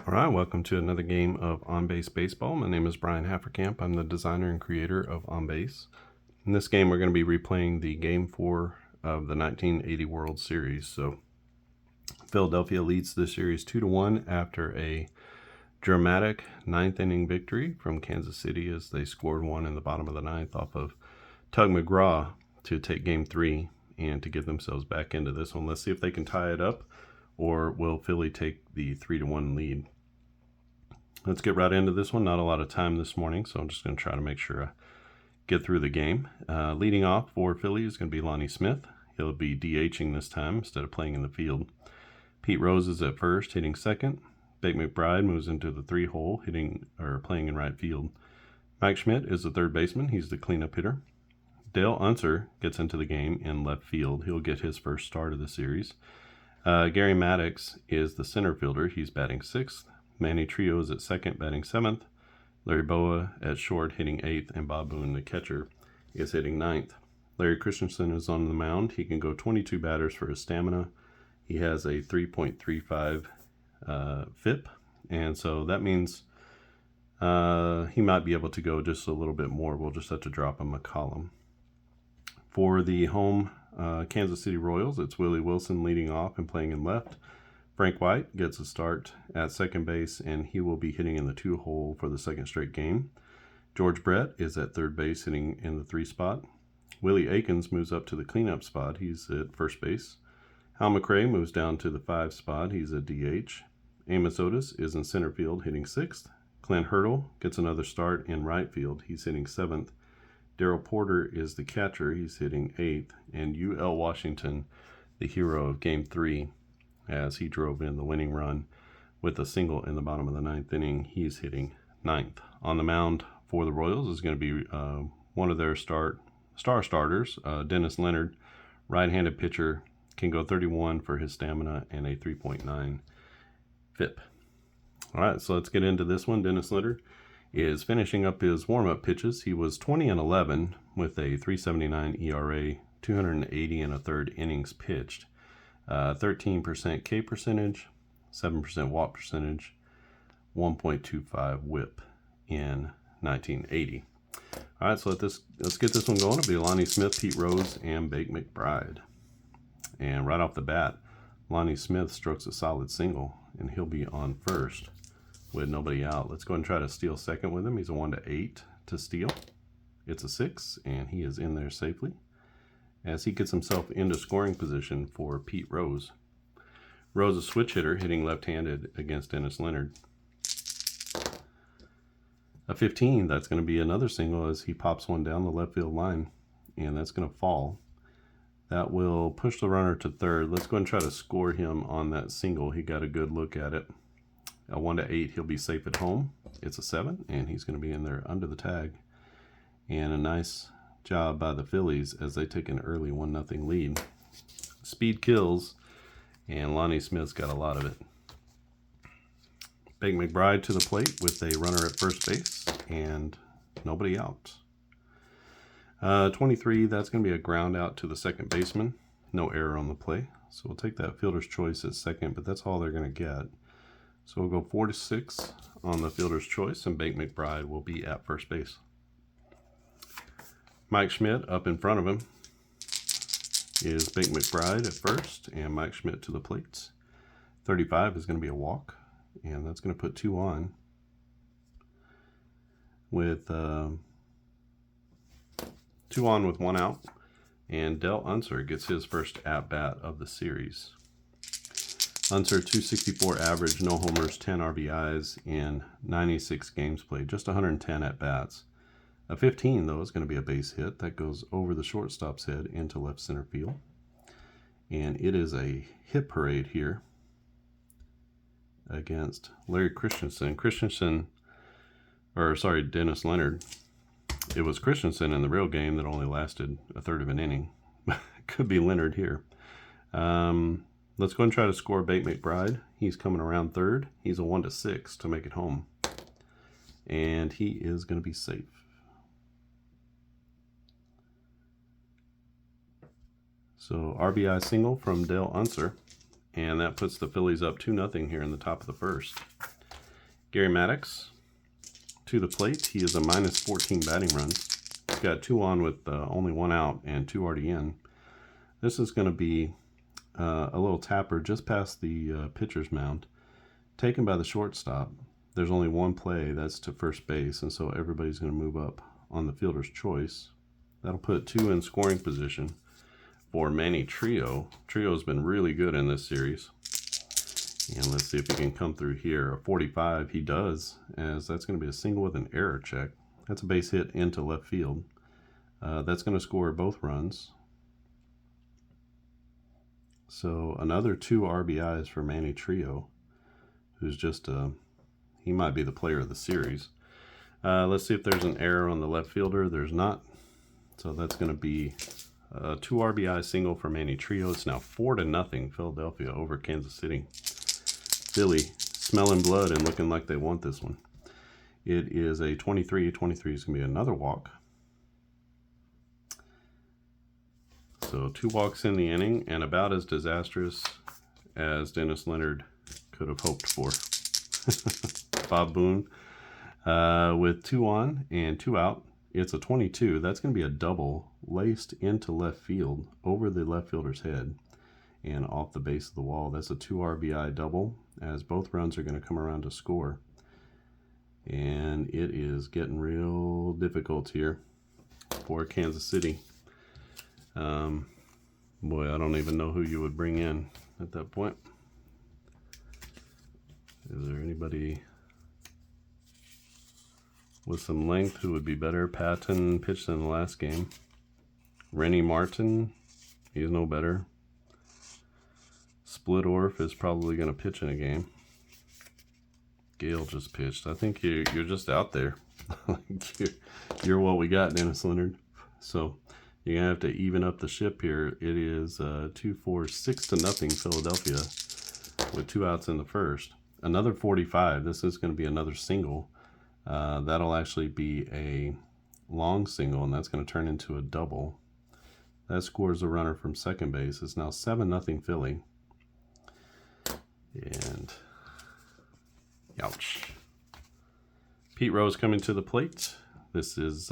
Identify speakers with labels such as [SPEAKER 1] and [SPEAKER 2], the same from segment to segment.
[SPEAKER 1] All right, welcome to another game of On Base Baseball. My name is Brian Hafferkamp. I'm the designer and creator of On Base. In this game, we're going to be replaying the Game 4 of the 1980 World Series. So, Philadelphia leads the series 2-1 after a dramatic ninth inning victory from Kansas City as they scored one in the bottom of the ninth off of Tug McGraw to take Game 3 and to get themselves back into this one. Let's see if they can tie it up, or will Philly take the 3-1 lead? Let's get right into this one. Not a lot of time this morning, so I'm just going to try to make sure I get through the game. Leading off for Philly is going to be Lonnie Smith. He'll be DHing this time instead of playing in the field. Pete Rose is at first, hitting second. Bake McBride moves into the 3-hole, playing in right field. Mike Schmidt is the third baseman. He's the cleanup hitter. Dale Unser gets into the game in left field. He'll get his first start of the series. Gary Maddox is the center fielder. He's batting sixth. Manny Trio is at second, batting seventh. Larry Boa at short, hitting eighth. And Bob Boone, the catcher, is hitting ninth. Larry Christensen is on the mound. He can go 22 batters for his stamina. He has a 3.35 FIP. And so that means he might be able to go just a little bit more. We'll just have to drop him a column. For the home Kansas City Royals, it's Willie Wilson leading off and playing in left. Frank White gets a start at second base, and he will be hitting in the 2-hole for the second straight game. George Brett is at third base, hitting in the 3 spot. Willie Aikens moves up to the cleanup spot. He's at first base. Hal McRae moves down to the 5 spot. He's at DH. Amos Otis is in center field, hitting 6th. Clint Hurdle gets another start in right field. He's hitting 7th. Darrell Porter is the catcher. He's hitting 8th. And U.L. Washington, the hero of Game 3, as he drove in the winning run with a single in the bottom of the ninth inning. He's hitting 9th. On the mound for the Royals is going to be one of their star starters, Dennis Leonard, right-handed pitcher, can go 31 for his stamina and a 3.9 FIP. All right, so let's get into this one. Dennis Leonard is finishing up his warm-up pitches. He was 20-11 with a 3.79 ERA, 280 and a third innings pitched. 13% K percentage, 7% walk percentage, 1.25 whip in 1980. All right, so let's get this one going. It'll be Lonnie Smith, Pete Rose, and Bake McBride. And right off the bat, Lonnie Smith strokes a solid single, and he'll be on first with nobody out. Let's go ahead and try to steal second with him. He's a 1-8 to steal. It's a 6, and he is in there safely as he gets himself into scoring position for Pete Rose. Rose, a switch hitter, hitting left-handed against Dennis Leonard. A 15, that's going to be another single as he pops one down the left field line, and that's going to fall. That will push the runner to third. Let's go ahead and try to score him on that single. He got a good look at it. A 1-8, he'll be safe at home. It's a 7, and he's going to be in there under the tag. And a nice job by the Phillies as they take an early 1-0 lead. Speed kills, and Lonnie Smith's got a lot of it. Bake McBride to the plate with a runner at first base and nobody out. 23, that's going to be a ground out to the second baseman. No error on the play. So we'll take that fielder's choice at second, but that's all they're going to get. So we'll go 4-6 on the fielder's choice, and Bake McBride will be at first base. Mike Schmidt up in front of him is Bake McBride at first, and Mike Schmidt to the plates. 35 is going to be a walk, and that's going to put 2 on with 2 on with 1 out, and Dale Unser gets his first at-bat of the series. Unser, 264 average, no homers, 10 RBIs in 96 games played, just 110 at-bats. A 15, though, is going to be a base hit. That goes over the shortstop's head into left center field. And it is a hit parade here against Larry Christensen. Dennis Leonard. It was Christensen in the real game that only lasted a third of an inning. Could be Leonard here. Let's go and try to score Bake McBride. He's coming around third. He's a 1-6 to make it home. And he is going to be safe. So RBI single from Dale Unser, and that puts the Phillies up 2-0 here in the top of the first. Gary Maddox to the plate. He is a -14 batting runs. He's got 2 on with only 1 out and 2 already in. This is going to be a little tapper just past the pitcher's mound, taken by the shortstop. There's only 1 play, that's to first base, and so everybody's going to move up on the fielder's choice. That'll put 2 in scoring position for Manny Trio. Trio's been really good in this series. And let's see if he can come through here. A 45, he does, as that's going to be a single with an error check. That's a base hit into left field. That's going to score both runs. So another 2 RBIs for Manny Trio, who's just he might be the player of the series. Let's see if there's an error on the left fielder. There's not. So that's going to be a 2 RBI single for Manny Trio. It's now 4-0 Philadelphia over Kansas City. Philly smelling blood and looking like they want this one. It is a 23. 23 is going to be another walk. So 2 walks in the inning, and about as disastrous as Dennis Leonard could have hoped for. Bob Boone with 2 on and 2 out. It's a 22. That's going to be a double laced into left field over the left fielder's head and off the base of the wall. That's a 2 RBI double, as both runs are going to come around to score. And it is getting real difficult here for Kansas City. Boy, I don't even know who you would bring in at that point. Is there anybody with some length who would be better? Patton pitched in the last game. Rennie Martin, he's no better. Splittorf is probably going to pitch in a game. Gale just pitched. I think you're just out there. you're what we got, Dennis Leonard. So you're going to have to even up the ship here. It is 2-4, 6-0 Philadelphia with 2 outs in the first. Another 45. This is going to be another single. That'll actually be a long single, and that's going to turn into a double. That scores a runner from second base. It's now 7-0 Philly. And ouch. Pete Rose coming to the plate. This is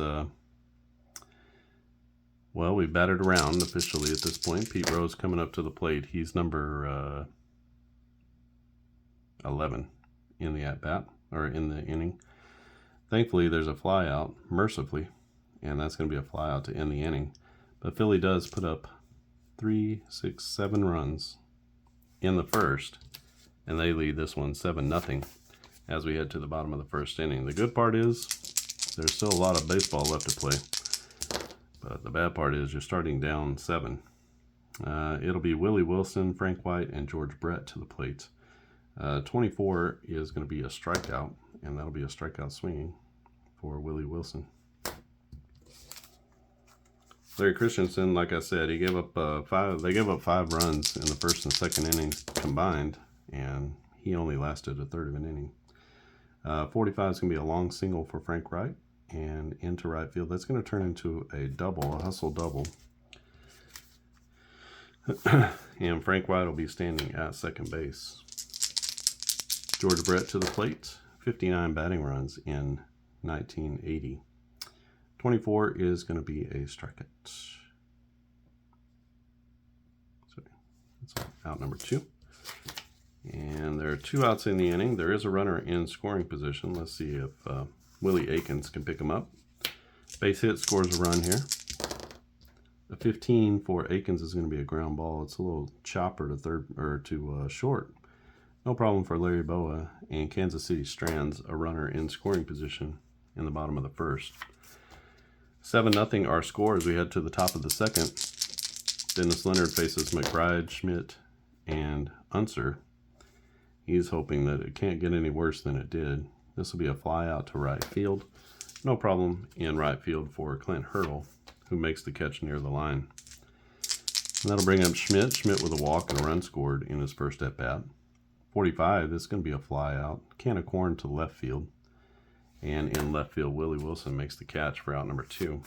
[SPEAKER 1] well, we batted around officially at this point. Pete Rose coming up to the plate. He's number 11 in the at-bat, or in the inning. Thankfully, there's a fly out, mercifully, and that's going to be a fly out to end the inning. But Philly does put up 3, 6, 7 runs in the first, and they lead this one 7-0 as we head to the bottom of the first inning. The good part is there's still a lot of baseball left to play. But the bad part is you're starting down 7. It'll be Willie Wilson, Frank White, and George Brett to the plate. 24 is going to be a strikeout, and that'll be a strikeout swinging for Willie Wilson. Larry Christensen, like I said, he gave up 5. They gave up 5 runs in the first and second innings combined, and he only lasted a third of an inning. 45 is going to be a long single for Frank Wright. And into right field. That's going to turn into a double, a hustle double. And Frank White will be standing at second base. George Brett to the plate. 59 batting runs in 1980. 24 is going to be a strikeout. So that's out number 2. And there are 2 outs in the inning. There is a runner in scoring position. Let's see if Willie Aikens can pick him up. Base hit, scores a run here. A 15 for Aikens is going to be a ground ball. It's a little chopper to third or to short. No problem for Larry Boa, and Kansas City strands a runner in scoring position in the bottom of the first. 7-0 our score as we head to the top of the second. Dennis Leonard faces McBride, Schmidt, and Unser. He's hoping that it can't get any worse than it did. This will be a fly out to right field. No problem in right field for Clint Hurdle, who makes the catch near the line. And that'll bring up Schmidt. Schmidt with a walk and a run scored in his first at-bat. 45, this is going to be a fly out. Can of corn to left field. And in left field, Willie Wilson makes the catch for out number 2.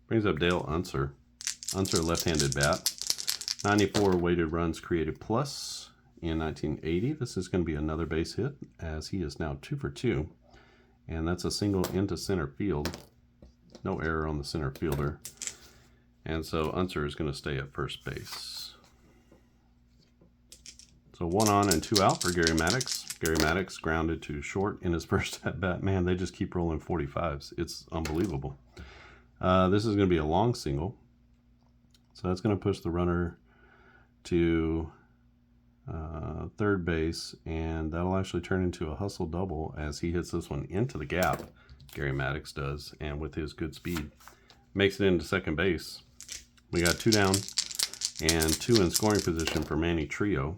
[SPEAKER 1] Brings up Dale Unser. Unser left-handed bat. 94 weighted runs created plus. in 1980. This is going to be another base hit, as he is now 2 for 2. And that's a single into center field. No error on the center fielder. And so Unser is going to stay at first base. So 1 on and 2 out for Gary Maddox. Gary Maddox grounded to short in his first at bat. Man, they just keep rolling 45s. It's unbelievable. This is going to be a long single. So that's going to push the runner to third base, and that'll actually turn into a hustle double as he hits this one into the gap. Gary Maddox does, and with his good speed, makes it into second base. We got 2 down and 2 in scoring position for Manny Trio.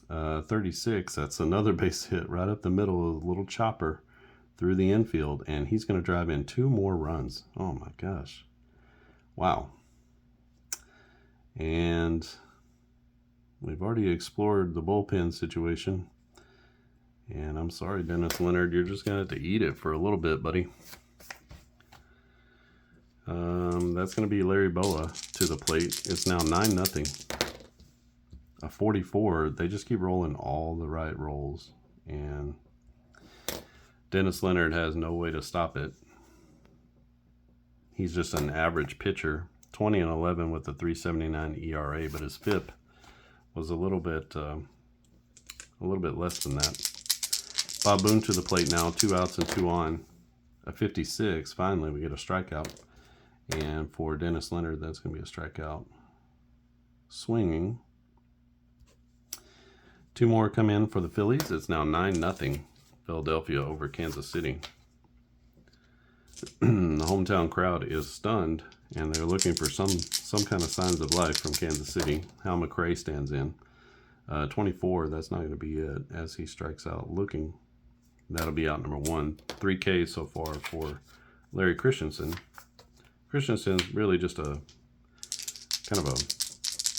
[SPEAKER 1] 36, that's another base hit right up the middle of a little chopper through the infield, and he's going to drive in 2 more runs. Oh my gosh. Wow. And we've already explored the bullpen situation. And I'm sorry, Dennis Leonard, you're just going to have to eat it for a little bit, buddy. That's going to be Larry Boa to the plate. It's now 9-0. A 44. They just keep rolling all the right rolls. And Dennis Leonard has no way to stop it. He's just an average pitcher. 20 and 11 with a 3.79 ERA, but his FIP was a little bit less than that. Bob Boone to the plate now, 2 outs and 2 on. A 56. Finally, we get a strikeout. And for Dennis Leonard, that's going to be a strikeout. Swinging. 2 more come in for the Phillies. It's now 9-0. Philadelphia over Kansas City. The hometown crowd is stunned, and they're looking for some kind of signs of life from Kansas City. Hal McRae stands in. 24, that's not going to be it as he strikes out looking. That'll be out number 1. 3 Ks so far for Larry Christensen. Christensen's really just a kind of a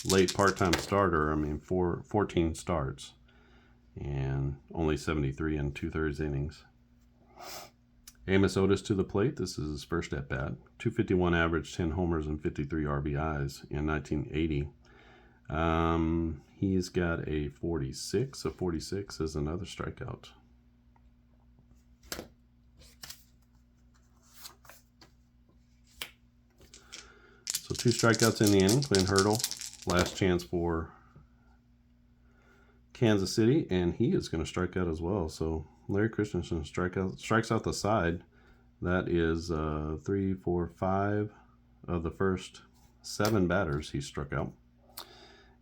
[SPEAKER 1] late part-time starter. I mean, 14 starts and only 73 and 2/3 innings. Amos Otis to the plate. This is his first at-bat. 251 average, 10 homers, and 53 RBIs in 1980. He's got a 46. A 46 is another strikeout. So 2 strikeouts in the inning. Glenn Hurdle, last chance for Kansas City, and he is going to strike out as well. So Larry Christensen strikes out the side. That is 3, 4, 5 of the first 7 batters he struck out.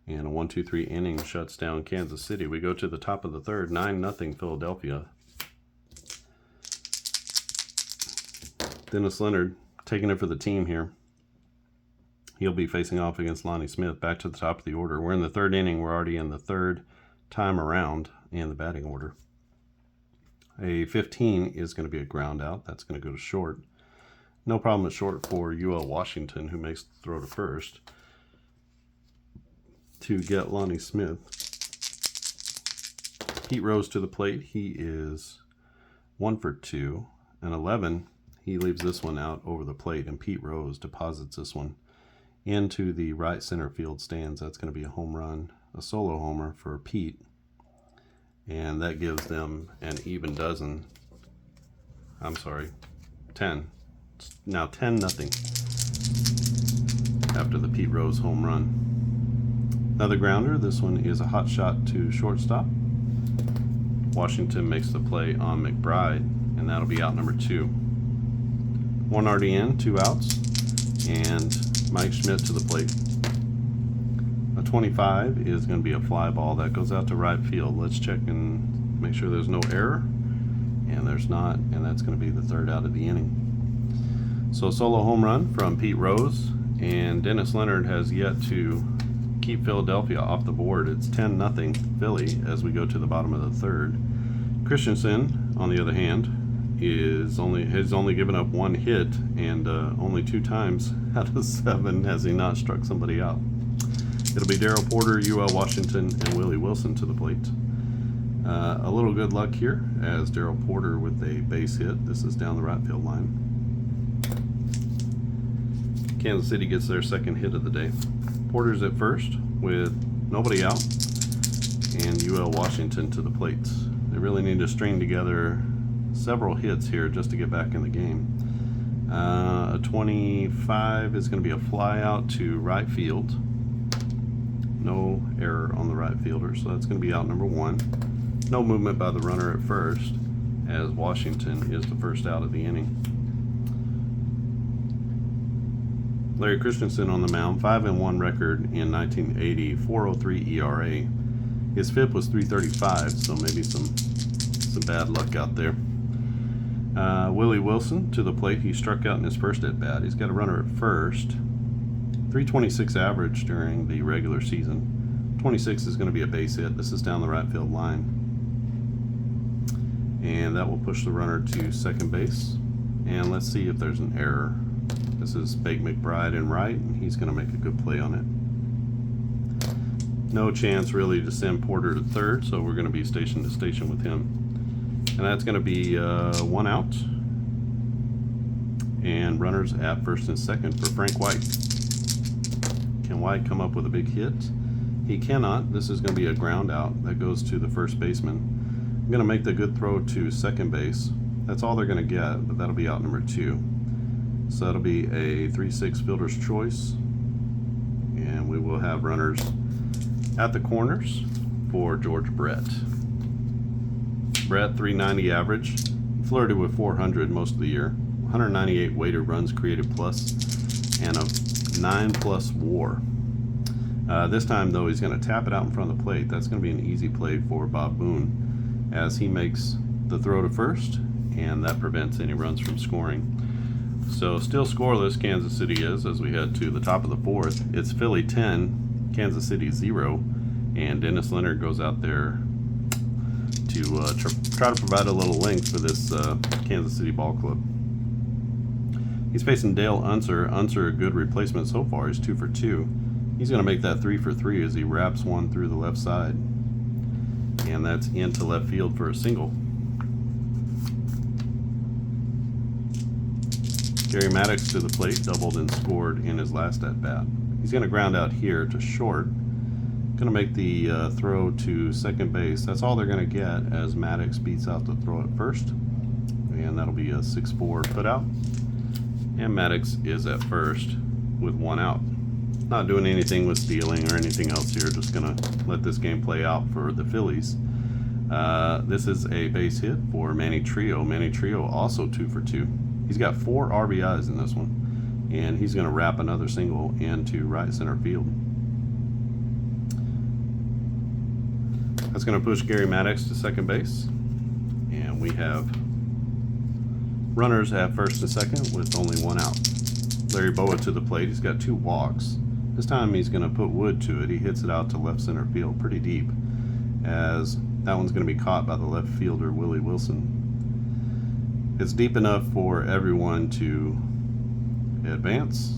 [SPEAKER 1] And a 1-2-3 inning shuts down Kansas City. We go to the top of the third, 9-0 Philadelphia. Dennis Leonard taking it for the team here. He'll be facing off against Lonnie Smith. Back to the top of the order. We're in the 3rd inning. We're already in the 3rd time around in the batting order. A 15 is going to be a ground out. That's going to go to short. No problem at short for UL Washington, who makes the throw to first to get Lonnie Smith. Pete Rose to the plate. He is 1 for 2. And 11, he leaves this one out over the plate, and Pete Rose deposits this one into the right center field stands. That's going to be a home run, a solo homer for Pete. And that gives them an even dozen. I'm sorry, 10. It's now 10-0 after the Pete Rose home run. Another grounder. This one is a hot shot to shortstop. Washington makes the play on McBride, and that'll be out number 2. 1 already in, 2 outs, and Mike Schmidt to the plate. A 25 is going to be a fly ball that goes out to right field. Let's check and make sure there's no error, and there's not, and that's going to be the 3rd out of the inning. So a solo home run from Pete Rose, and Dennis Leonard has yet to keep Philadelphia off the board. It's 10-0 Philly as we go to the bottom of the 3rd. Christensen, on the other hand, has only given up 1 hit, and only 2 times out of 7 has he not struck somebody out. It'll be Darrell Porter, UL Washington, and Willie Wilson to the plate. A little good luck here as Darrell Porter with a base hit. This is down the right field line. Kansas City gets their 2nd hit of the day. Porter's at first with nobody out, and UL Washington to the plate. They really need to string together several hits here just to get back in the game. A 25 is going to be a fly out to right field. No error on the right fielder, so that's going to be out number 1. No movement by the runner at first, as Washington is the first out of the inning. Larry Christensen on the mound, 5-1 record in 1980, 4.03 ERA. His FIP was 335, so maybe some bad luck out there. Willie Wilson to the plate. He struck out in his first at bat. He's got a runner at first. 326 average during the regular season. 26 is going to be a base hit. This is down the right field line. And that will push the runner to second base. And let's see if there's an error. This is Bake McBride in right, and he's going to make a good play on it. No chance really to send Porter to third, so we're going to be station to station with him. And that's going to be 1 out. And runners at first and second for Frank White. Can White come up with a big hit? He cannot. This is going to be a ground out that goes to the first baseman. I'm going to make the good throw to second base. That's all they're going to get, but that'll be out number 2. So that'll be a 3-6 fielder's choice. And we will have runners at the corners for George Brett. Brett, 390 average, flirted with 400 most of the year. 198 weighted runs created plus, and a 9+ WAR. This time, though, he's going to tap it out in front of the plate. That's going to be an easy play for Bob Boone, as he makes the throw to first, and that prevents any runs from scoring. So still scoreless, Kansas City is, as we head to the top of the 4th. It's Philly 10, Kansas City 0, and Dennis Leonard goes out there to try to provide a little length for this Kansas City ball club. He's facing Dale Unser. Unser, a good replacement so far. He's 2 for 2. He's going to make that 3 for 3 as he wraps one through the left side. And that's into left field for a single. Gary Maddox to the plate, doubled and scored in his last at-bat. He's going to ground out here to short. Going to make the throw to second base. That's all they're going to get as Maddox beats out the throw at first. And that'll be a 6-4 putout. And Maddox is at first with 1 out. Not doing anything with stealing or anything else here. Just going to let this game play out for the Phillies. This is a base hit for Manny Trio. Manny Trio also 2 for 2. He's got 4 RBIs in this one. And he's going to wrap another single into right center field. That's going to push Gary Maddox to second base. And we have runners at first and second with only 1 out. Larry Boa to the plate. He's got 2 walks. This time he's going to put wood to it. He hits it out to left center field pretty deep, as that one's going to be caught by the left fielder, Willie Wilson. It's deep enough for everyone to advance.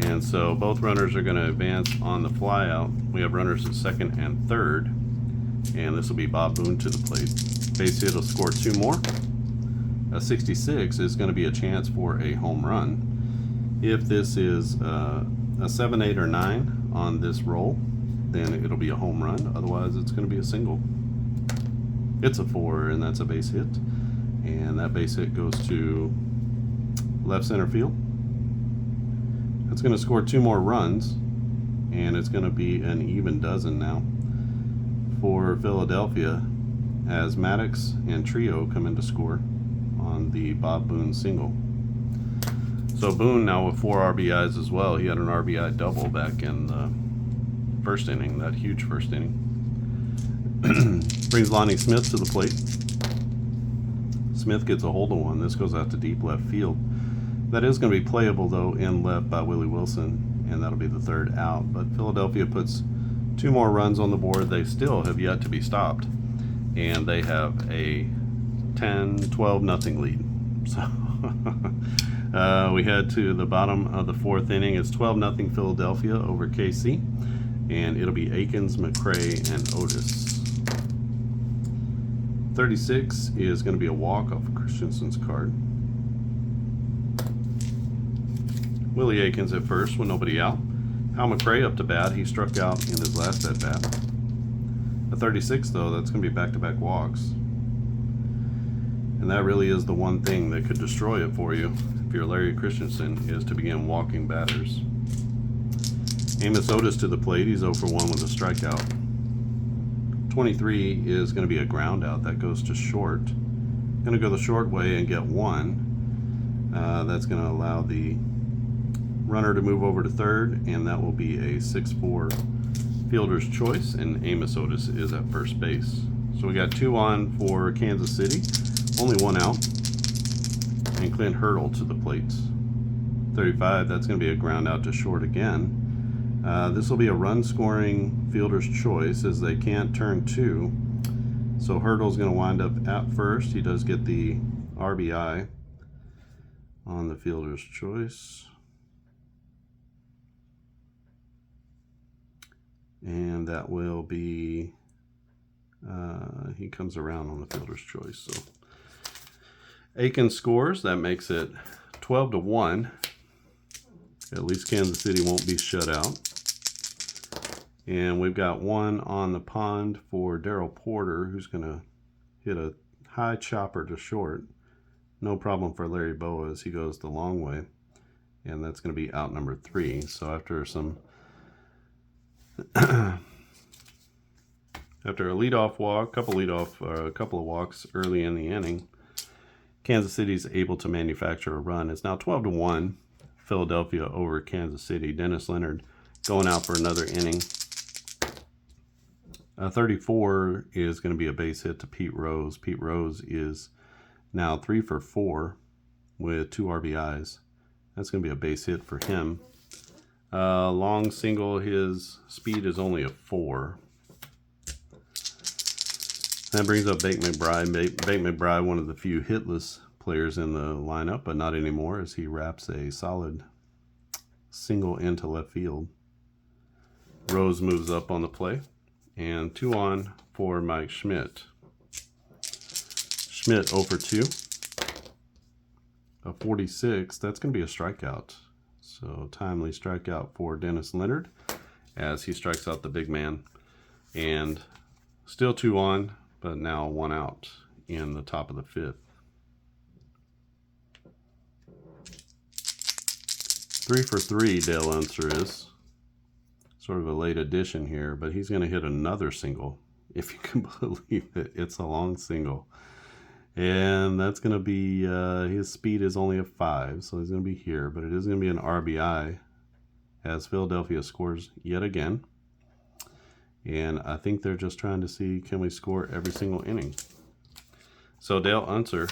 [SPEAKER 1] And so both runners are going to advance on the fly out. We have runners at second and third. And this will be Bob Boone to the plate. Base hit will score 2 more. A 66 is going to be a chance for a home run. If this is a 7, 8, or 9 on this roll, then it'll be a home run. Otherwise, it's going to be a single. It's a 4, and that's a base hit. And that base hit goes to left center field. It's going to score 2 more runs, and it's going to be an even dozen now for Philadelphia, as Maddox and Trio come in to score on the Bob Boone single. So Boone now with 4 RBIs as well. He had an RBI double back in the first inning, that huge first inning. Brings Lonnie Smith to the plate. Smith gets a hold of one. This goes out to deep left field. That is going to be playable, though, in left by Willie Wilson, and that'll be the 3rd out. But Philadelphia puts 2 more runs on the board. They still have yet to be stopped, and they have a 10-12-0 lead. So we head to the bottom of the 4th inning. It's 12-0 Philadelphia over KC, and it'll be Akins, McCray, and Otis. 36 is going to be a walk off of Christensen's card. Willie Akins at first with nobody out. Hal McRae up to bat. He struck out in his last at bat. A 36 though, that's going to be back-to-back walks. And that really is the one thing that could destroy it for you if you're Larry Christensen, is to begin walking batters. Amos Otis to the plate. He's 0 for 1 with a strikeout. 23 is going to be a ground out. That goes to short. Going to go the short way and get one. That's going to allow the runner to move over to third, and that will be a 6-4 fielder's choice, and Amos Otis is at first base. So we got 2 on for Kansas City, only 1 out, and Clint Hurdle to the plate. 35, that's going to be a ground out to short again. This will be a run-scoring fielder's choice, as they can't turn 2. So Hurdle's going to wind up at first. He does get the RBI on the fielder's choice. And that will be, he comes around on the fielder's choice. So Aiken scores. That makes it 12-1. At least Kansas City won't be shut out. And we've got 1 on the pond for Daryl Porter, who's going to hit a high chopper to short. No problem for Larry Bowa as he goes the long way. And that's going to be out number 3. So after some after a leadoff walk, a couple of walks early in the inning, Kansas City's able to manufacture a run. It's now 12-1, Philadelphia over Kansas City. Dennis Leonard going out for another inning. 34 is going to be a base hit to Pete Rose. Pete Rose is now 3 for 4 with 2 RBIs. That's going to be a base hit for him. Long single, his speed is only a 4. That brings up Bake McBride. Bake McBride, one of the few hitless players in the lineup, but not anymore, as he wraps a solid single into left field. Rose moves up on the play, and 2 on for Mike Schmidt. Schmidt 0 for 2. A 46, that's going to be a strikeout. So timely strikeout for Dennis Leonard as he strikes out the big man. And still 2 on, but now 1 out in the top of the 5th. 3 for 3, Dale Unser is. Sort of a late addition here, but he's going to hit another single, if you can believe it. It's a long single. And that's going to be, his speed is only a 5, so he's going to be here. But it is going to be an RBI as Philadelphia scores yet again. And I think they're just trying to see, can we score every single inning? So Dale Unser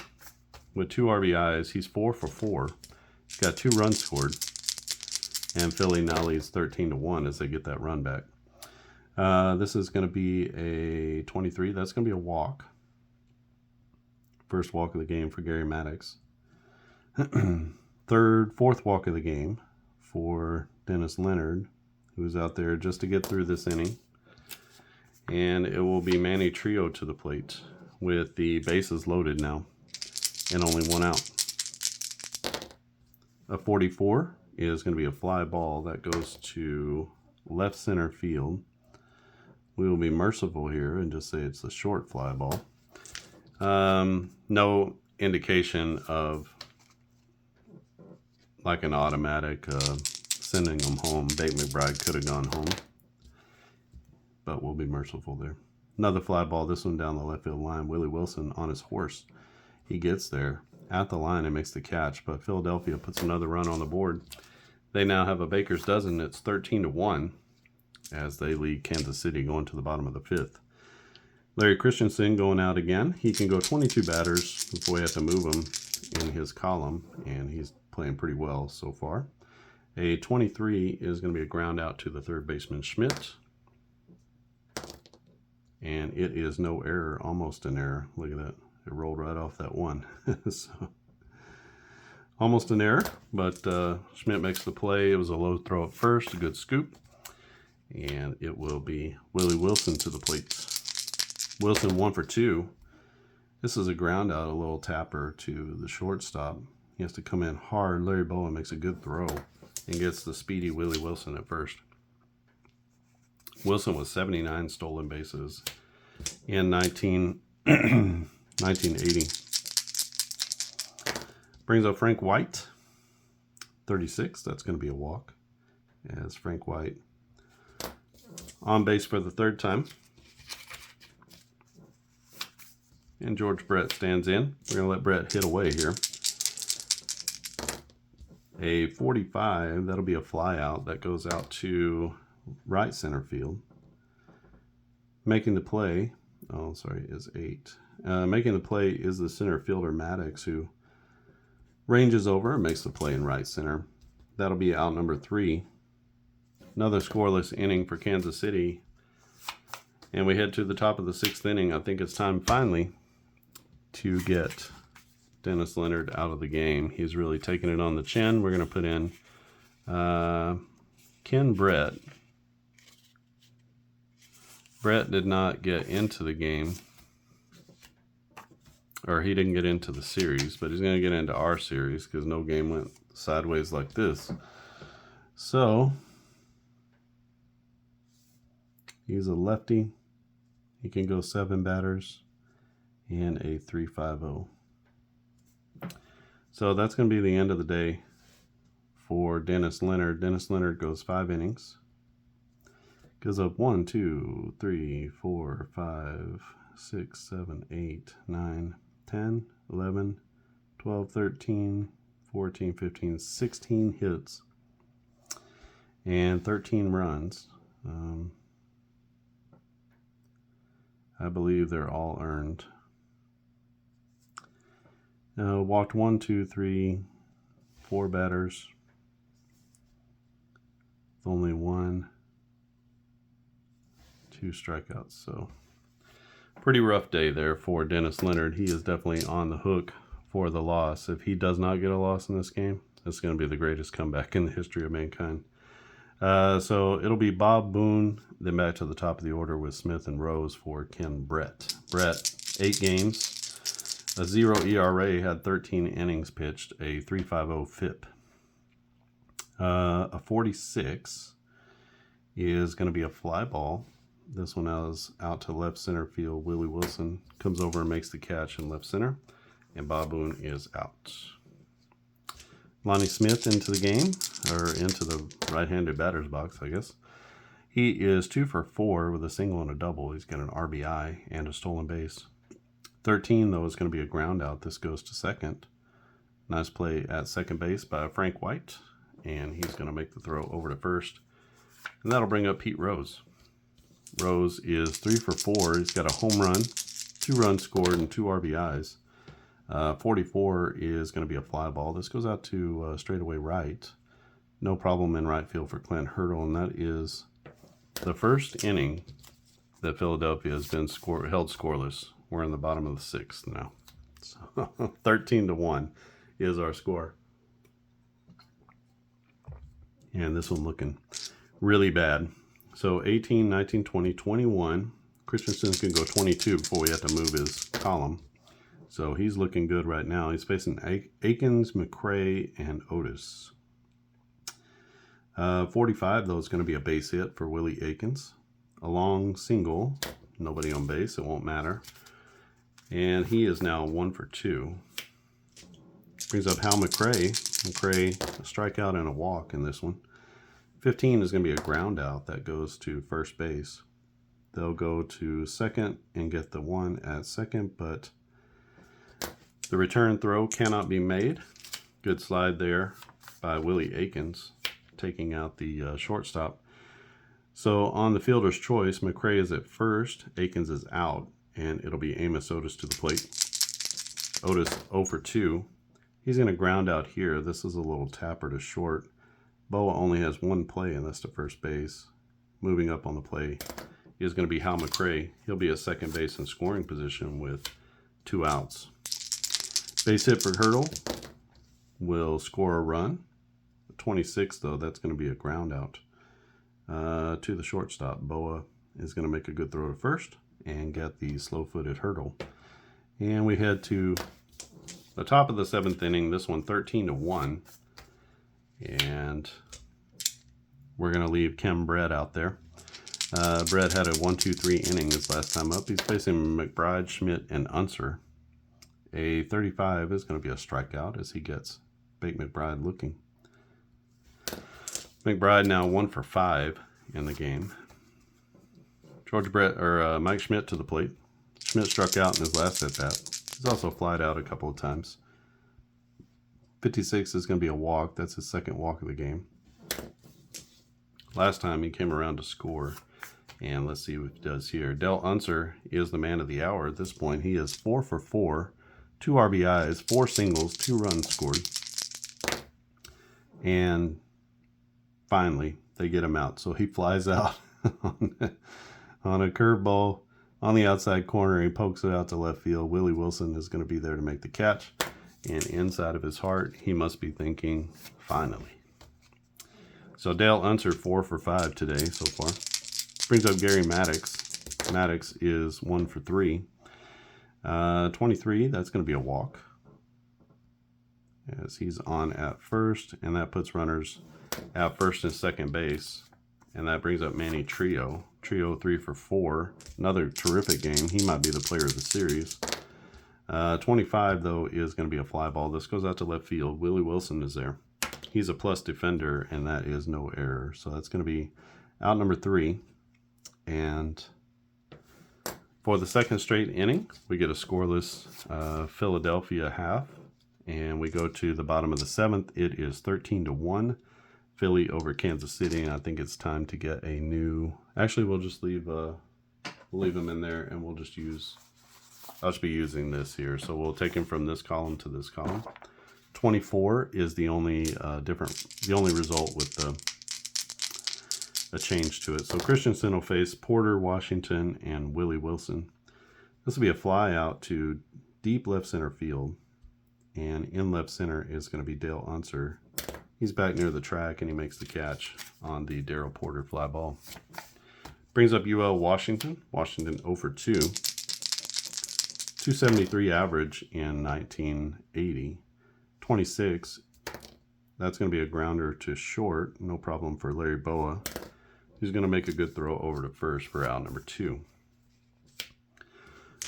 [SPEAKER 1] with 2 RBIs, he's 4 for 4. He's got 2 runs scored. And Philly now leads 13-1 as they get that run back. This is going to be a 23. That's going to be a walk. First walk of the game for Gary Maddox. Fourth walk of the game for Dennis Leonard, who's out there just to get through this inning. And it will be Manny Trio to the plate with the bases loaded now and only 1 out. A 44 is going to be a fly ball that goes to left center field. We will be merciful here and just say it's a short fly ball. No indication of like an automatic sending them home. Bake McBride could have gone home, but we'll be merciful there. Another fly ball, this one down the left field line. Willie Wilson on his horse. He gets there at the line and makes the catch, but Philadelphia puts another run on the board. They now have a baker's dozen. It's 13-1 as they lead Kansas City going to the bottom of the 5th. Larry Christensen going out again. He can go 22 batters before we have to move him in his column, and he's playing pretty well so far. A 23 is going to be a ground out to the third baseman Schmidt. And it is no error, almost an error. Look at that. It rolled right off that one. So, almost an error, but Schmidt makes the play. It was a low throw at first, a good scoop. And it will be Willie Wilson to the plate. Wilson 1 for 2. This is a ground out, a little tapper to the shortstop. He has to come in hard. Larry Bowa makes a good throw and gets the speedy Willie Wilson at first. Wilson with 79 stolen bases in 1980. Brings up Frank White, 36. That's going to be a walk, as Frank White on base for the third time. And George Brett stands in. We're going to let Brett hit away here. A 45, that'll be a fly out that goes out to right center field. Making the play, is 8. Making the play is the center fielder Maddox, who ranges over and makes the play in right center. That'll be out number 3. Another scoreless inning for Kansas City. And we head to the top of the 6th inning. I think it's time finally to get Dennis Leonard out of the game. He's really taking it on the chin. We're going to put in Ken Brett. Brett did not get into the game, or he didn't get into the series, but he's going to get into our series because no game went sideways like this. So he's a lefty. He can go 7 batters and a 3.50. So that's going to be the end of the day for Dennis Leonard. Dennis Leonard goes 5 innings. Goes up 1, 2, 3, 4, 5, 6, 7, 8, 9, 10, 11, 12, 13, 14, 15, 16 hits and 13 runs. I believe they're all earned. Walked 1, 2, 3, 4 batters. Only 1, 2 strikeouts. So pretty rough day there for Dennis Leonard. He is definitely on the hook for the loss. If he does not get a loss in this game, it's going to be the greatest comeback in the history of mankind. So it'll be Bob Boone, then back to the top of the order with Smith and Rose for Ken Brett. Brett, 8 games, a 0 ERA, had 13 innings pitched, a 3.50 FIP. A 46 is going to be a fly ball. This one is out to left center field. Willie Wilson comes over and makes the catch in left center, and Bob Boone is out. Lonnie Smith into the game, or into the right-handed batter's box, I guess. He is 2 for 4 with a single and a double. He's got an RBI and a stolen base. 13, though, is going to be a ground out. This goes to second. Nice play at second base by Frank White, and he's going to make the throw over to first. And that'll bring up Pete Rose. Rose is 3 for 4. He's got a home run, 2 runs scored, and 2 RBIs. 44 is going to be a fly ball. This goes out to straightaway right. No problem in right field for Clint Hurdle, and that is the first inning that Philadelphia has been held scoreless. We're in the bottom of the 6th now. So 13-1 is our score. And this one looking really bad. So 18, 19, 20, 21. Christensen can go 22 before we have to move his column. So he's looking good right now. He's facing Akins, McRae, and Otis. 45, though, is going to be a base hit for Willie Akins. A long single. Nobody on base. It won't matter. And he is now 1 for 2. Brings up Hal McRae. McRae, a strikeout and a walk in this one. 15 is going to be a ground out that goes to first base. They'll go to second and get the 1 at second, but the return throw cannot be made. Good slide there by Willie Akins, taking out the shortstop. So on the fielder's choice, McRae is at first, Akins is out, and it'll be Amos Otis to the plate. Otis 0 for 2. He's going to ground out here. This is a little tapper to short. Boa only has 1 play, and that's to first base. Moving up on the play is going to be Hal McRae. He'll be at second base in scoring position with 2 outs. Base hit for Hurdle will score a run. 26, though, that's going to be a ground out to the shortstop. Boa is going to make a good throw to first and get the slow-footed Hurdle. And we head to the top of the 7th inning. This one 13-1. And we're going to leave Ken Brett out there. Brett had a 1-2-3 inning his last time up. He's facing McBride, Schmidt, and Unser. A 35 is going to be a strikeout as he gets Bake McBride looking. McBride now 1 for 5 in the game. Mike Schmidt to the plate. Schmidt struck out in his last at bat. He's also flied out a couple of times. 56 is going to be a walk. That's his second walk of the game. Last time he came around to score. And let's see what he does here. Dale Unser is the man of the hour at this point. He is 4 for 4, 2 RBIs, 4 singles, 2 runs scored. And finally, they get him out. So he flies out on a curveball on the outside corner. He pokes it out to left field. Willie Wilson is going to be there to make the catch. And inside of his heart, he must be thinking, finally. So Dale Unser 4 for 5 today so far. Brings up Gary Maddox. Maddox is 1 for 3. 23, that's going to be a walk, as he's on at first, and that puts runners at first and second base. And that brings up Manny Trio. Trio 3 for 4. Another terrific game. He might be the player of the series. 25, though, is going to be a fly ball. This goes out to left field. Willie Wilson is there. He's a plus defender, and that is no error. So that's going to be out number 3. And for the second straight inning, we get a scoreless Philadelphia half. And we go to the bottom of the 7th. It is 13-1. Philly over Kansas City. And I think it's time to get a new... Actually, we'll just leave them in there, and we'll just use... I'll just be using this here. So we'll take him from this column to this column. 24 is the only result with a change to it. So Christensen will face Porter, Washington, and Willie Wilson. This will be a fly out to deep left center field. And in left center is going to be Dale Unser. He's back near the track, and he makes the catch on the Darrell Porter fly ball. Brings up UL Washington. Washington 0 for 2. 273 average in 1980. 26. That's going to be a grounder to short. No problem for Larry Boa. He's going to make a good throw over to first for out number 2.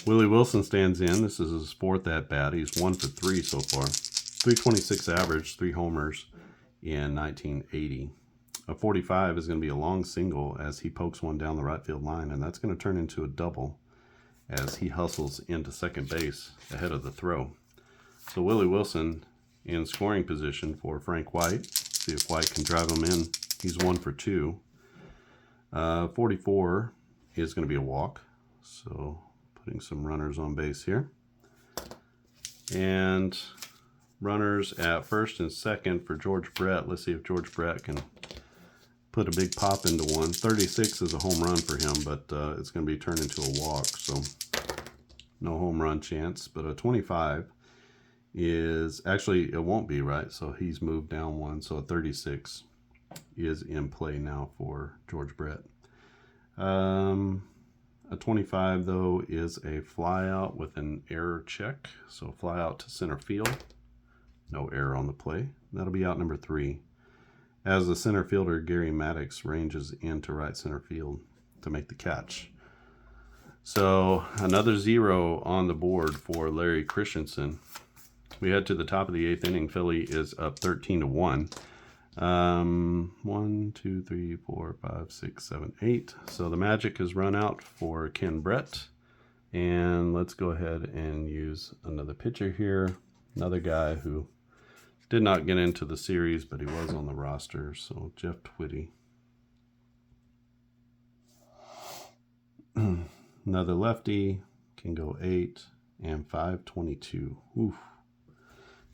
[SPEAKER 1] Willie Wilson stands in. This is his 4th at bat. He's 1 for 3 so far. 326 average, 3 homers in 1980. A 45 is going to be a long single as he pokes one down the right field line, and that's going to turn into a double as he hustles into second base ahead of the throw. So Willie Wilson in scoring position for Frank White. See if White can drive him in. He's 1 for 2. 44 is going to be a walk. So putting some runners on base here. And runners at first and second for George Brett. Let's see if George Brett can put a big pop into one. 36 is a home run for him, but it's going to be turned into a walk. So no home run chance. But a 25 is actually, it won't be, right? So he's moved down one. So a 36 is in play now for George Brett. A 25, though, is a fly out with an error check. So fly out to center field. No error on the play. That'll be out number 3. As the center fielder, Gary Maddox ranges into right center field to make the catch. So another 0 on the board for Larry Christensen. We head to the top of the 8th inning. Philly is up 13-1. 1, 2, 3, 4, 5, 6, 7, 8. So the magic has run out for Ken Brett. And let's go ahead and use another pitcher here. Another guy who did not get into the series, but he was on the roster. So Jeff Twitty. Another lefty, can go 8 and 522. Oof.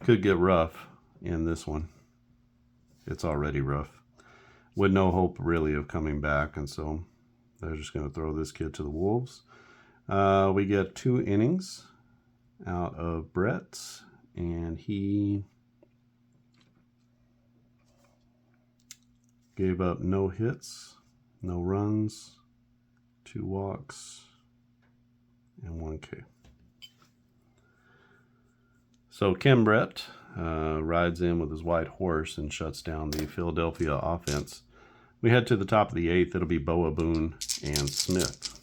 [SPEAKER 1] Could get rough in this one. It's already rough, with no hope really of coming back, and so they're just going to throw this kid to the wolves. We get 2 innings out of Brett, and he gave up no hits, no runs, 2 walks, and 1 K. So Ken Brett rides in with his white horse and shuts down the Philadelphia offense. We head to the top of the 8th. It'll be Boa Boone and Smith.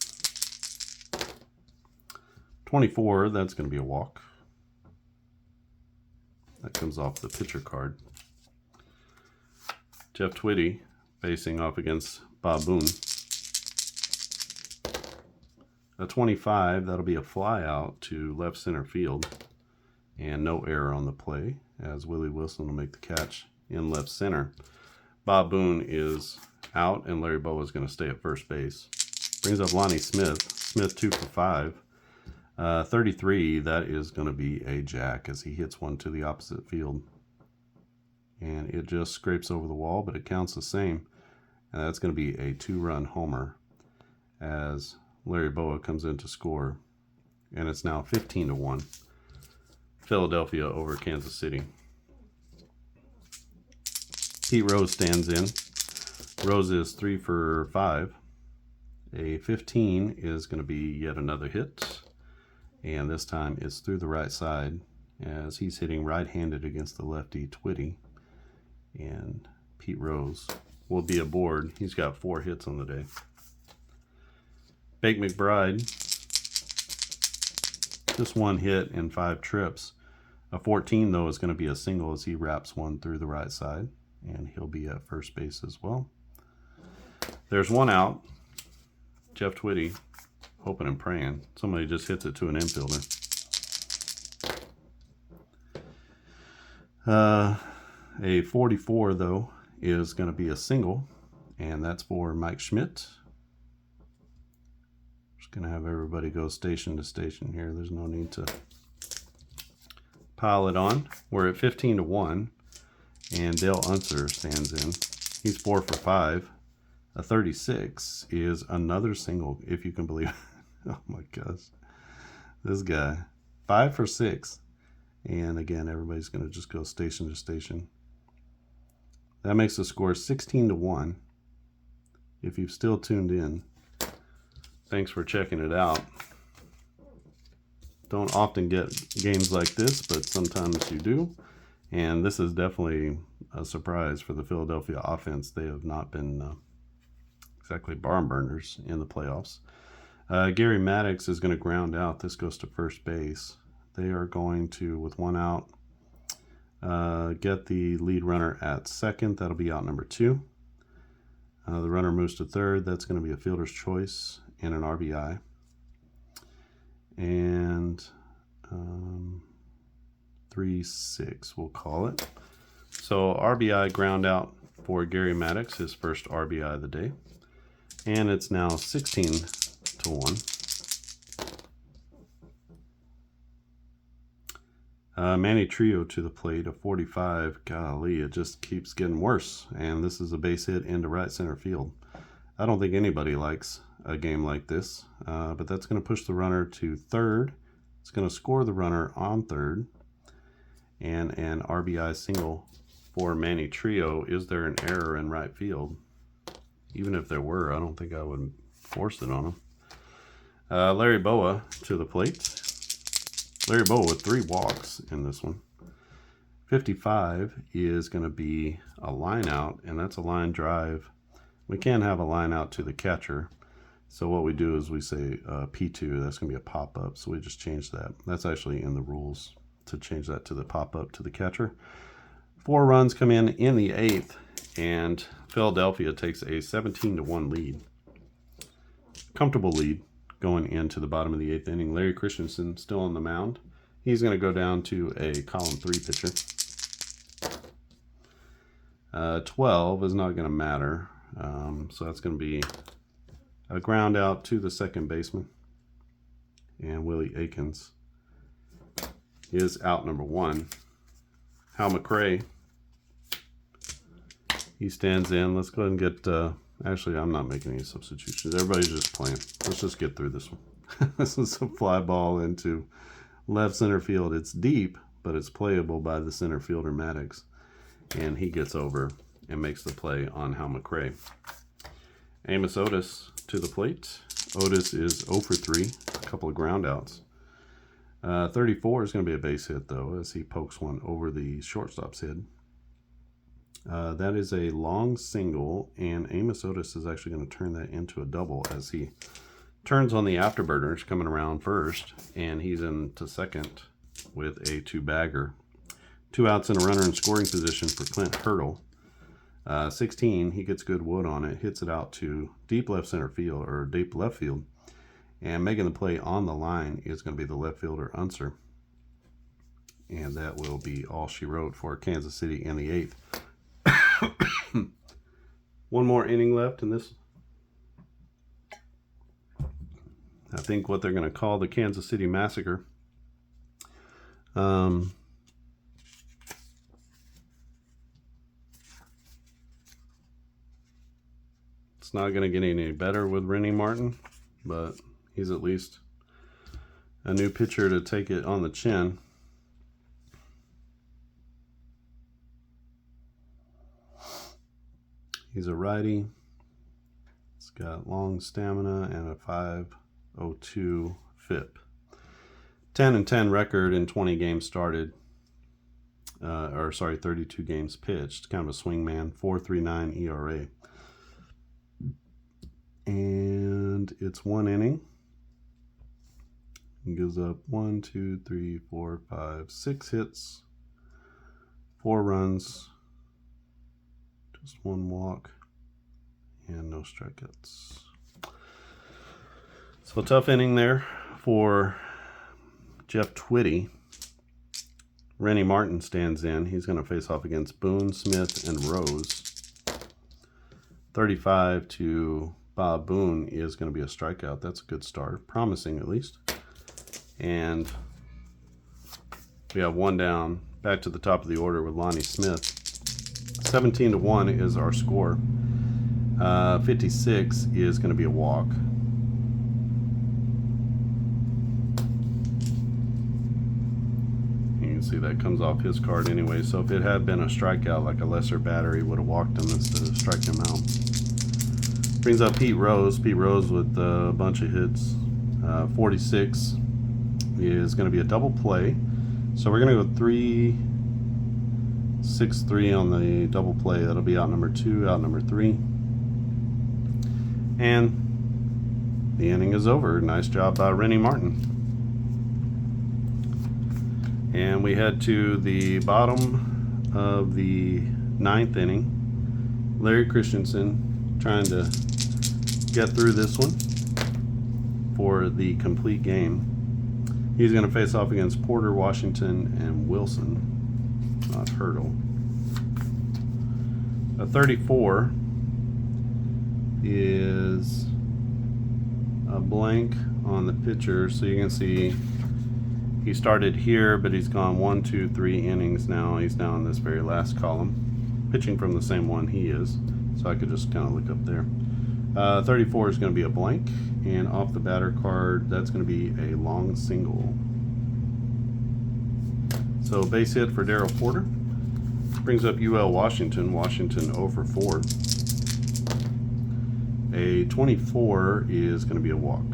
[SPEAKER 1] 24, that's going to be a walk. That comes off the pitcher card. Jeff Twitty facing off against Bob Boone. A 25, that'll be a fly out to left center field. And no error on the play, as Willie Wilson will make the catch in left center. Bob Boone is out, and Larry Bowa is going to stay at first base. Brings up Lonnie Smith. Smith 2 for 5. 33, that is going to be a jack as he hits one to the opposite field. And it just scrapes over the wall, but it counts the same. And that's going to be a 2-run homer as Larry Bowa comes in to score. And it's now 15-1. Philadelphia over Kansas City. Pete Rose stands in. Rose is 3 for 5. A 15 is going to be yet another hit. And this time it's through the right side as he's hitting right-handed against the lefty Twitty. And Pete Rose will be aboard. He's got 4 hits on the day. Bake McBride, just 1 hit and 5 trips. A 14, though, is going to be a single as he wraps one through the right side. And he'll be at first base as well. There's 1 out. Jeff Twitty, hoping and praying. Somebody just hits it to an infielder. A 44, though, is going to be a single. And that's for Mike Schmidt. Just going to have everybody go station to station here. There's no need to pile it on. We're at 15-1, and Dale Unser stands in. He's 4 for 5. A 36 is another single, if you can believe it. Oh my gosh. This guy. 5 for 6. And again, everybody's going to just go station to station. That makes the score 16-1. If you've still tuned in, thanks for checking it out. Don't often get games like this, but sometimes you do. And this is definitely a surprise for the Philadelphia offense. They have not been exactly barn burners in the playoffs. Gary Maddox is going to ground out. This goes to first base. They are going to, with 1 out, get the lead runner at second. That'll be out number 2. The runner moves to third. That's going to be a fielder's choice and an RBI. And 3-6, we'll call it. So RBI ground out for Gary Maddox, his first RBI of the day. And it's now 16-1. Manny Trio to the plate, a 45. Golly, it just keeps getting worse. And this is a base hit into right center field. I don't think anybody likes a game like this, but that's going to push the runner to third. It's going to score the runner on third, and an RBI single for Manny Trio. Is there an error in right field? Even if there were, I don't think I would force it on him. Larry Bowa to the plate. Larry Bowa with 3 walks in this one. 55 is going to be a line out, and that's a line drive. We can't have a line out to the catcher. So what we do is we say P2, that's going to be a pop-up. So we just change that. That's actually in the rules to change that to the pop-up to the catcher. 4 runs come in the 8th, and Philadelphia takes a 17-1 lead. Comfortable lead going into the bottom of the 8th inning. Larry Christensen still on the mound. He's going to go down to a column 3 pitcher. 12 is not going to matter. So that's going to be a ground out to the second baseman. And Willie Aikens is out number 1. Hal McRae, he stands in. Let's go ahead and get, actually, I'm not making any substitutions. Everybody's just playing. Let's just get through this one. This is a fly ball into left center field. It's deep, but it's playable by the center fielder Maddox. And he gets over and makes the play on Hal McRae. Amos Otis to the plate. Otis is 0 for 3, a couple of ground outs. 34 is going to be a base hit, though, as he pokes one over the shortstop's head. That is a long single, and Amos Otis is actually going to turn that into a double as he turns on the afterburners, coming around first, and he's into second with a 2-bagger. 2 outs and a runner in scoring position for Clint Hurdle. 16, he gets good wood on it, hits it out to deep left center field, or deep left field, and making the play on the line is going to be the left fielder Unser. And that will be all she wrote for Kansas City in the 8th. One more inning left in this. I think what they're going to call the Kansas City Massacre. It's not going to get any better with Rennie Martin, but he's at least a new pitcher to take it on the chin. He's a righty. He's got long stamina and a 5.02 FIP. 10-10 record in 20 games started. 32 games pitched. Kind of a swing man. 4.39 ERA. And it's 1 inning. He gives up 6 hits, 4 runs, just 1 walk, and no strikeouts. So tough inning there for Jeff Twitty. Rennie Martin stands in. He's going to face off against Boone, Smith, and Rose. 35 to Bob Boone is going to be a strikeout. That's a good start. Promising, at least. And we have 1 down. Back to the top of the order with Lonnie Smith. 17-1 is our score. 56 is going to be a walk. You can see that comes off his card anyway. So if it had been a strikeout, like a lesser batter, he would have walked him instead of striking him out. Brings up Pete Rose. Pete Rose with a bunch of hits. 46 is going to be a double play. So we're going to go 3-6-3 on the double play. That'll be out number 2, out number 3. And the inning is over. Nice job by Rennie Martin. And we head to the bottom of the 9th inning. Larry Christensen trying to get through this one for the complete game. He's going to face off against Porter, Washington, and Wilson, not Hurdle. A 34 is a blank on the pitcher, so you can see he started here, but he's gone 1, 2, 3 innings now. He's now in this very last column, pitching from the same one he is, so I could just kind of look up there. 34 is going to be a blank, and off the batter card, that's going to be a long single. So base hit for Darryl Porter. Brings up UL Washington. Washington 0 for 4. A 24 is going to be a walk.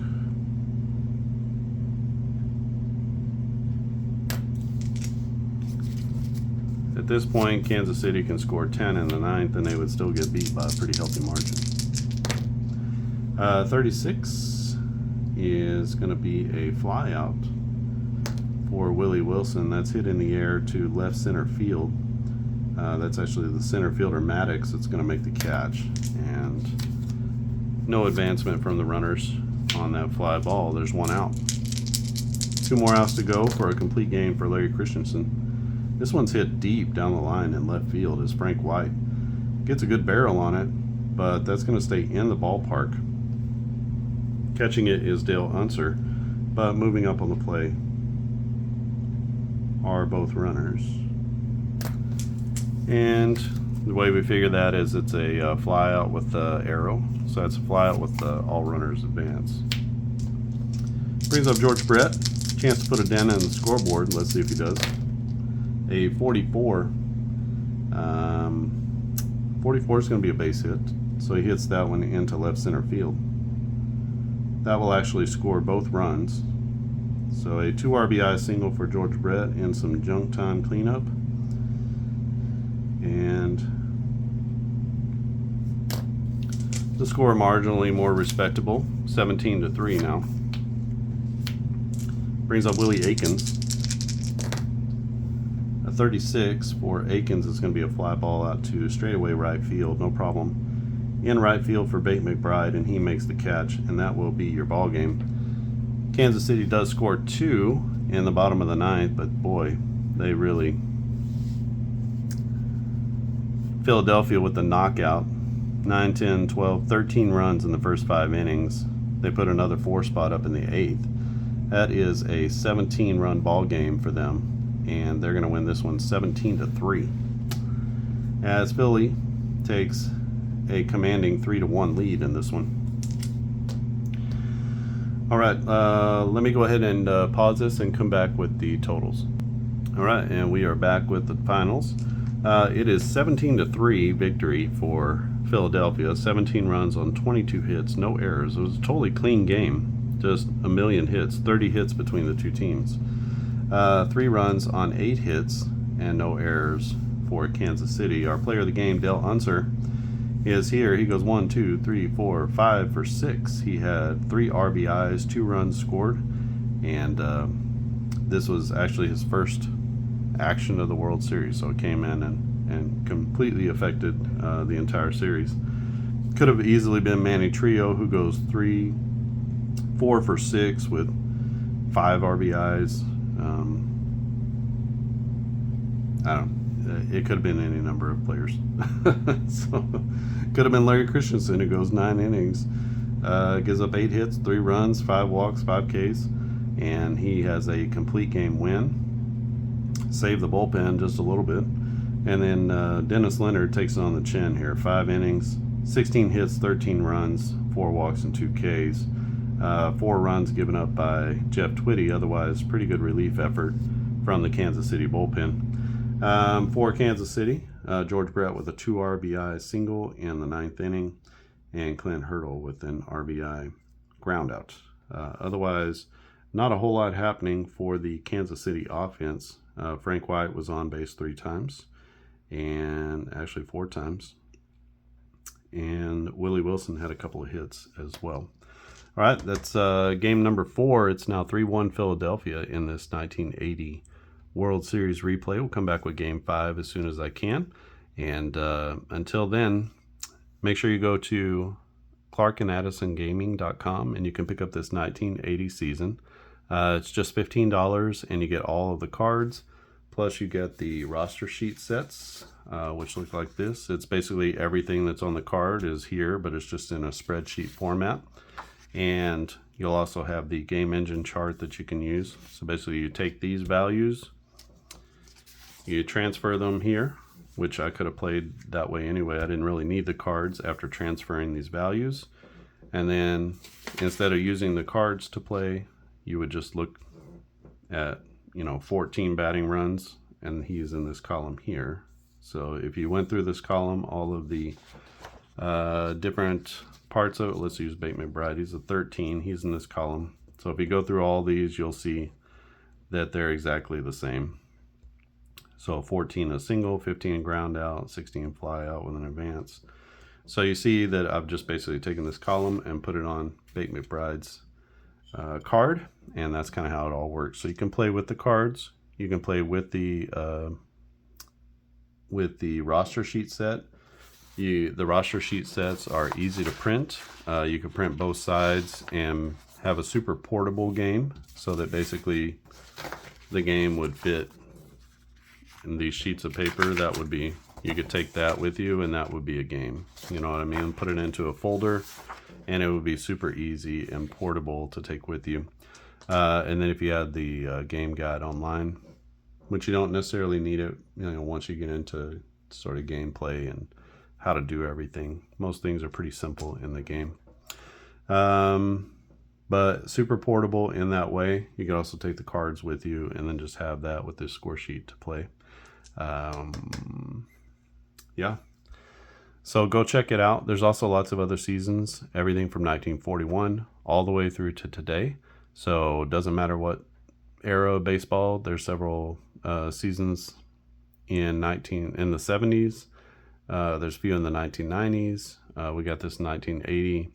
[SPEAKER 1] At this point, Kansas City can score 10 in the 9th, and they would still get beat by a pretty healthy margin. 36 is going to be a fly out for Willie Wilson. That's hit in the air to left center field. That's actually the center fielder Maddox that's going to make the catch. And no advancement from the runners on that fly ball. There's 1 out. 2 more outs to go for a complete game for Larry Christensen. This one's hit deep down the line in left field as Frank White gets a good barrel on it, but that's going to stay in the ballpark. Catching it is Dale Unser, but moving up on the play are both runners. And the way we figure that is it's a fly out with the arrow. So that's a fly out with all runners advance. Brings up George Brett. Chance to put a dent in the scoreboard. Let's see if he does. A 44. 44 is going to be a base hit. So he hits that one into left center field. That will actually score both runs. So a 2 RBI single for George Brett and some junk time cleanup. And The score marginally more respectable, 17-3 now. Brings up Willie Aikens. A 36 for Aikens is going to be a fly ball out to straightaway right field, no problem. In right field for Bate McBride, and he makes the catch, and that will be your ball game. Kansas City does score 2 in the bottom of the ninth, but boy, they really... Philadelphia with the knockout. 9, 10, 12, 13 runs in the first 5 innings. They put another 4 spot up in the 8th. That is a 17-run ball game for them, and they're going to win this one 17-3. As Philly takes a commanding 3-1 lead in this one. All right, let me go ahead and pause this and come back with the totals. All right, and we are back with the finals. It is 17-3 victory for Philadelphia. 17 runs on 22 hits, no errors. It was a totally clean game. Just a million hits, 30 hits between the two teams. 3 runs on 8 hits and no errors for Kansas City. Our player of the game, Dale Unser, is here. He goes 1, 2, 3, 4, 5 for 6. He had 3 RBIs, 2 runs scored, and this was actually his first action of the World Series, so it came in and completely affected the entire series. Could have easily been Manny Trio, who goes 4 for 6 with 5 RBIs. I don't know. It could have been any number of players. So could have been Larry Christensen, who goes 9 innings, gives up 8 hits, 3 runs, 5 walks, 5 Ks, and he has a complete game win. Saved the bullpen just a little bit. And then Dennis Leonard takes it on the chin here. 5 innings, 16 hits, 13 runs, 4 walks, and 2 Ks. 4 runs given up by Jeff Twitty. Otherwise, pretty good relief effort from the Kansas City bullpen. For Kansas City, George Brett with a 2 RBI single in the 9th inning, and Clint Hurdle with an RBI groundout. Otherwise, not a whole lot happening for the Kansas City offense. Frank White was on base 3 times, and actually 4 times. And Willie Wilson had a couple of hits as well. All right, that's game number 4. It's now 3-1 Philadelphia in this 1980 World Series replay. We'll come back with game 5 as soon as I can. And until then, make sure you go to clarkandaddisongaming.com and you can pick up this 1980 season. It's just $15 and you get all of the cards. Plus you get the roster sheet sets, which look like this. It's basically everything that's on the card is here, but it's just in a spreadsheet format. And you'll also have the game engine chart that you can use. So basically you take these values, you transfer them here, which I could have played that way anyway. I didn't really need the cards after transferring these values. And then instead of using the cards to play, you would just look at, 14 batting runs, and he's in this column here. So if you went through this column, all of the different parts of it, let's use Bate McBride. He's a 13. He's in this column. So if you go through all these, you'll see that they're exactly the same. So 14 a single, 15 ground out, 16 fly out with an advance. So you see that I've just basically taken this column and put it on Bate McBride's card, and that's kind of how it all works. So you can play with the cards, you can play with the roster sheet set. The roster sheet sets are easy to print. You can print both sides and have a super portable game, so that basically the game would fit in these sheets of paper. That would be, you could take that with you and that would be a game. You know what I mean? Put it into a folder and it would be super easy and portable to take with you. And then if you had the game guide online, which you don't necessarily need it, once you get into sort of gameplay and how to do everything. Most things are pretty simple in the game. But super portable in that way. You can also take the cards with you and then just have that with this score sheet to play. Yeah. So go check it out. There's also lots of other seasons, everything from 1941 all the way through to today. So it doesn't matter what era of baseball. There's several seasons in the 70s. There's a few in the 1990s. We got this in 1980.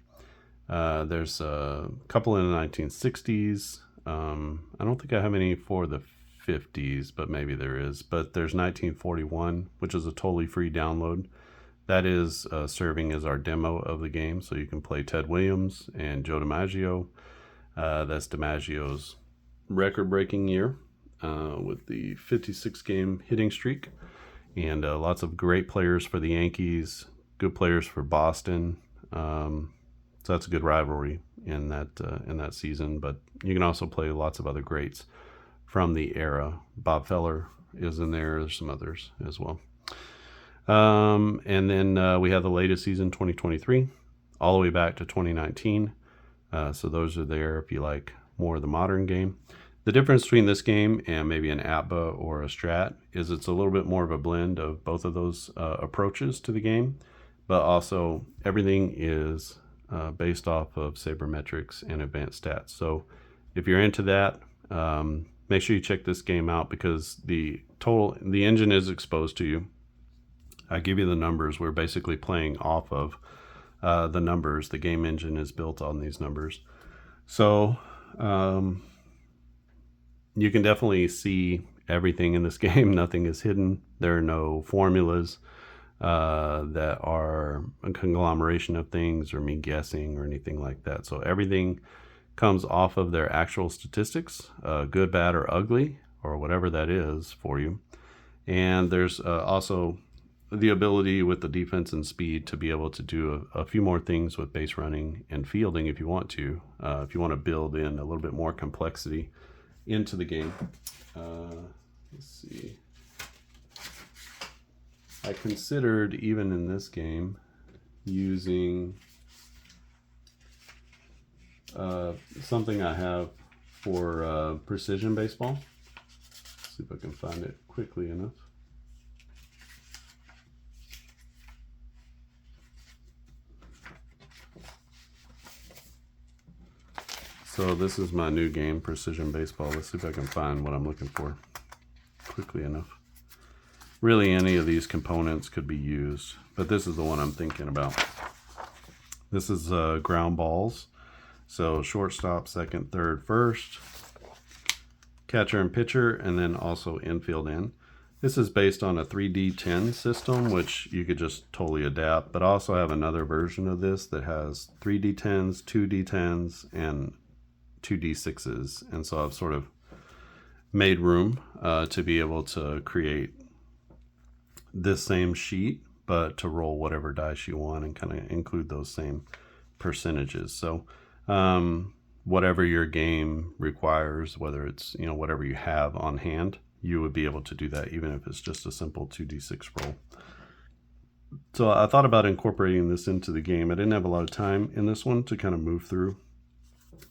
[SPEAKER 1] There's a couple in the 1960s. I don't think I have any for the 50s, but maybe there is. But there's 1941, which is a totally free download. That is serving as our demo of the game, so you can play Ted Williams and Joe DiMaggio. That's DiMaggio's record-breaking year with the 56-game hitting streak, and lots of great players for the Yankees, good players for Boston. So that's a good rivalry in that season. But you can also play lots of other greats from the era. Bob Feller is in there. There's some others as well. And then we have the latest season, 2023, all the way back to 2019. So those are there if you like more of the modern game. The difference between this game and maybe an APBA or a Strat is it's a little bit more of a blend of both of those approaches to the game, but also everything is based off of sabermetrics and advanced stats. So if you're into that, make sure you check this game out because the engine is exposed to you. I give you the numbers. We're basically playing off of the numbers. The game engine is built on these numbers. So you can definitely see everything in this game. Nothing is hidden. There are no formulas that are a conglomeration of things or me guessing or anything like that. So everything comes off of their actual statistics, good, bad, or ugly, or whatever that is for you. And there's also the ability with the defense and speed to be able to do a few more things with base running and fielding if you want to build in a little bit more complexity into the game. Let's see. I considered, even in this game, using something I have for precision baseball. Let's see if I can find it quickly enough. So this is my new game, Precision Baseball. Let's see if I can find what I'm looking for quickly enough. Really, any of these components could be used, but this is the one I'm thinking about. This is ground balls. So shortstop, second, third, first, catcher and pitcher, and then also infield in. This is based on a 3D10 system, which you could just totally adapt, but I also have another version of this that has 3D10s, 2D10s, and 2D6s. And so I've sort of made room to be able to create this same sheet, but to roll whatever dice you want and kind of include those same percentages. So whatever your game requires, whether it's whatever you have on hand, you would be able to do that even if it's just a simple 2d6 roll. So I thought about incorporating this into the game. I didn't have a lot of time in this one to kind of move through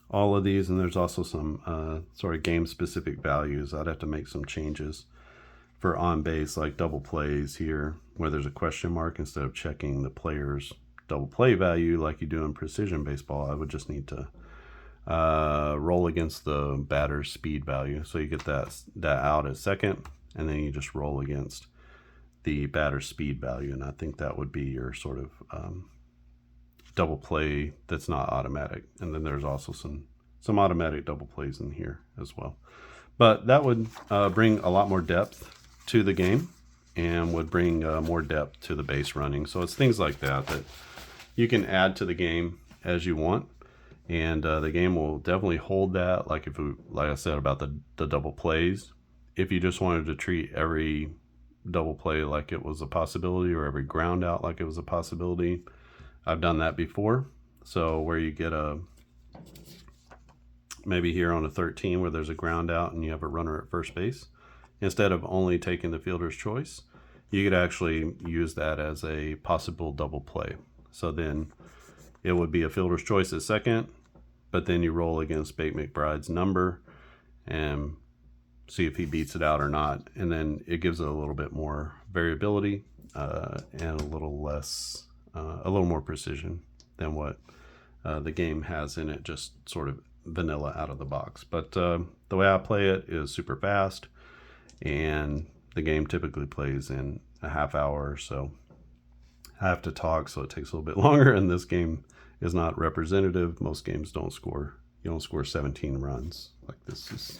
[SPEAKER 1] all of these, and there's also some sort of game specific values. I'd have to make some changes for on base, like double plays here where there's a question mark. Instead of checking the player's double play value like you do in precision baseball, I would just need to roll against the batter's speed value. So you get that out at second, and then you just roll against the batter's speed value. And I think that would be your sort of double play that's not automatic. And then there's also some automatic double plays in here as well. But that would bring a lot more depth to the game and would bring more depth to the base running. So it's things like that you can add to the game as you want. And the game will definitely hold that. Like I said about the double plays, if you just wanted to treat every double play like it was a possibility, or every ground out like it was a possibility, I've done that before. So where you get maybe here on a 13 where there's a ground out and you have a runner at first base, instead of only taking the fielder's choice, you could actually use that as a possible double play. So then it would be a fielder's choice at second, but then you roll against Bate McBride's number and see if he beats it out or not. And then it gives it a little bit more variability and a little more precision than what the game has in it, just sort of vanilla out of the box. But the way I play it is super fast, and the game typically plays in a half hour or so. I have to talk, so it takes a little bit longer, and this game is not representative. Most games don't score. You don't score 17 runs. Like this is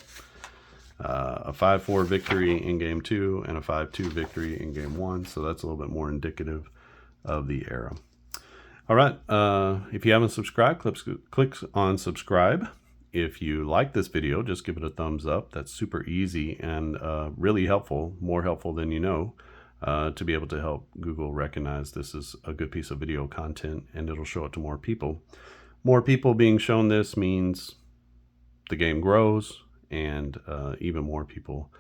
[SPEAKER 1] a 5-4 victory in game 2 and a 5-2 victory in game 1. So that's a little bit more indicative of the era. All right. If you haven't subscribed, click on subscribe. If you like this video, just give it a thumbs up. That's super easy and really helpful, more helpful than you know, to be able to help Google recognize this is a good piece of video content, and it'll show it to more people. More people being shown this means the game grows, and even more people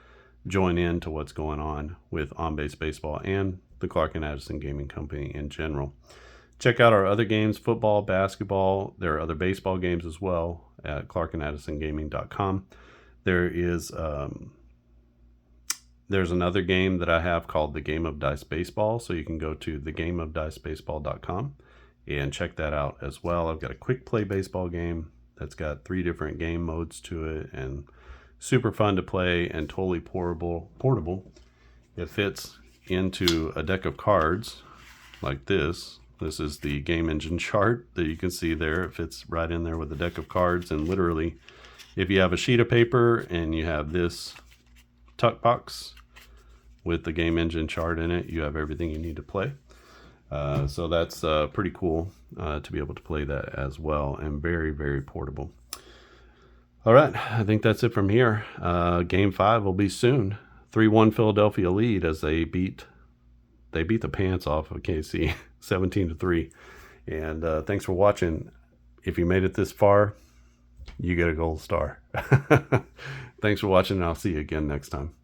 [SPEAKER 1] join in to what's going on with OnBase Baseball and the Clark and Addison Gaming Company in general. Check out our other games, football, basketball. There are other baseball games as well at clarkandaddisongaming.com. There's another game that I have called The Game of Dice Baseball, so you can go to thegameofdicebaseball.com and check that out as well. I've got a quick play baseball game that's got 3 different game modes to it and super fun to play and totally portable. It fits into a deck of cards like this. This is the game engine chart that you can see there. It fits right in there with a deck of cards, and literally if you have a sheet of paper and you have this tuck box with the game engine chart in it, you have everything you need to play. So that's pretty cool to be able to play that as well, and very, very portable. All right, I think that's it from here. Game 5 will be soon. 3-1 Philadelphia lead as they beat the pants off of KC 17-3. And thanks for watching. If you made it this far, you get a gold star. Thanks for watching, and I'll see you again next time.